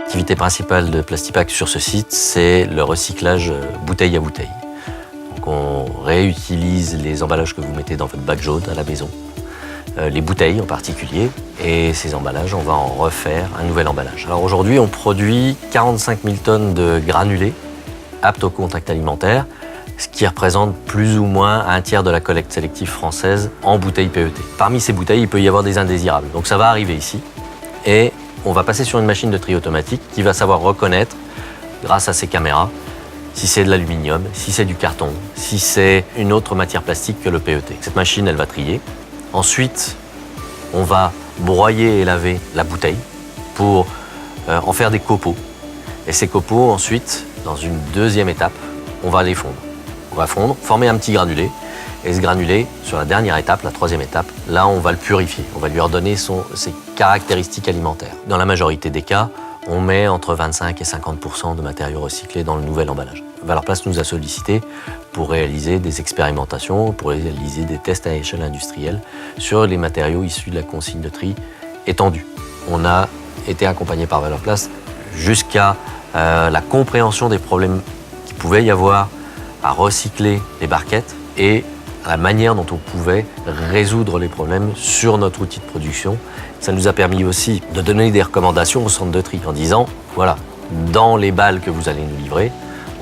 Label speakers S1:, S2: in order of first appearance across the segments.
S1: L'activité principale de Plastipack sur ce site, c'est le recyclage bouteille à bouteille. Donc on réutilise les emballages que vous mettez dans votre bac jaune à la maison, les bouteilles en particulier, et ces emballages, on va en refaire un nouvel emballage. Alors aujourd'hui, on produit 45 000 tonnes de granulés aptes au contact alimentaire, ce qui représente plus ou moins un tiers de la collecte sélective française en bouteilles PET. Parmi ces bouteilles, il peut y avoir des indésirables. Donc ça va arriver ici, et on va passer sur une machine de tri automatique qui va savoir reconnaître, grâce à ces caméras, si c'est de l'aluminium, si c'est du carton, si c'est une autre matière plastique que le PET. Cette machine, elle va trier. Ensuite, on va broyer et laver la bouteille pour en faire des copeaux. Et ces copeaux, ensuite, dans une deuxième étape, on va les fondre. On va fondre, former un petit granulé. Et ce granulé, sur la dernière étape, la troisième étape, là, on va le purifier. On va lui redonner ses caractéristiques alimentaires. Dans la majorité des cas, on met entre 25 et 50% de matériaux recyclés dans le nouvel emballage. Valorplast nous a sollicité pour réaliser des expérimentations, pour réaliser des tests à échelle industrielle sur les matériaux issus de la consigne de tri étendue. On a été accompagné par Valorplast jusqu'à la compréhension des problèmes qu'il pouvait y avoir à recycler les barquettes et la manière dont on pouvait résoudre les problèmes sur notre outil de production. Ça nous a permis aussi de donner des recommandations au centre de tri en disant, voilà, dans les balles que vous allez nous livrer,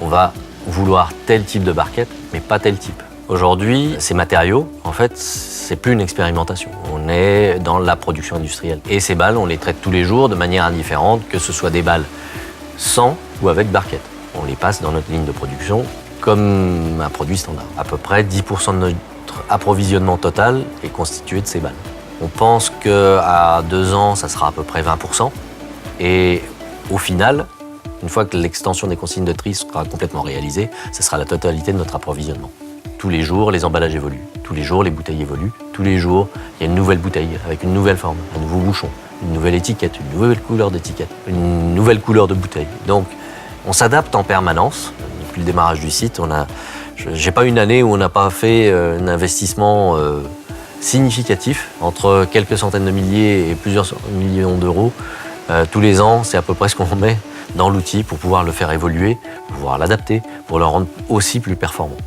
S1: on va vouloir tel type de barquette, mais pas tel type. Aujourd'hui, ces matériaux, en fait, c'est plus une expérimentation. On est dans la production industrielle. Et ces balles, on les traite tous les jours de manière indifférente, que ce soit des balles sans ou avec barquette. On les passe dans notre ligne de production comme un produit standard. À peu près 10% de notre approvisionnement total est constitué de ces balles. On pense qu'à 2 ans, ça sera à peu près 20%. Et au final, une fois que l'extension des consignes de tri sera complètement réalisée, ce sera la totalité de notre approvisionnement. Tous les jours, les emballages évoluent. Tous les jours, les bouteilles évoluent. Tous les jours, il y a une nouvelle bouteille avec une nouvelle forme, un nouveau bouchon, une nouvelle étiquette, une nouvelle couleur d'étiquette, une nouvelle couleur de bouteille. Donc, on s'adapte en permanence. Depuis le démarrage du site, j'ai pas une année où on n'a pas fait un investissement significatif, entre quelques centaines de milliers et plusieurs millions d'euros. Tous les ans, c'est à peu près ce qu'on met dans l'outil pour pouvoir le faire évoluer, pour pouvoir l'adapter, pour le rendre aussi plus performant.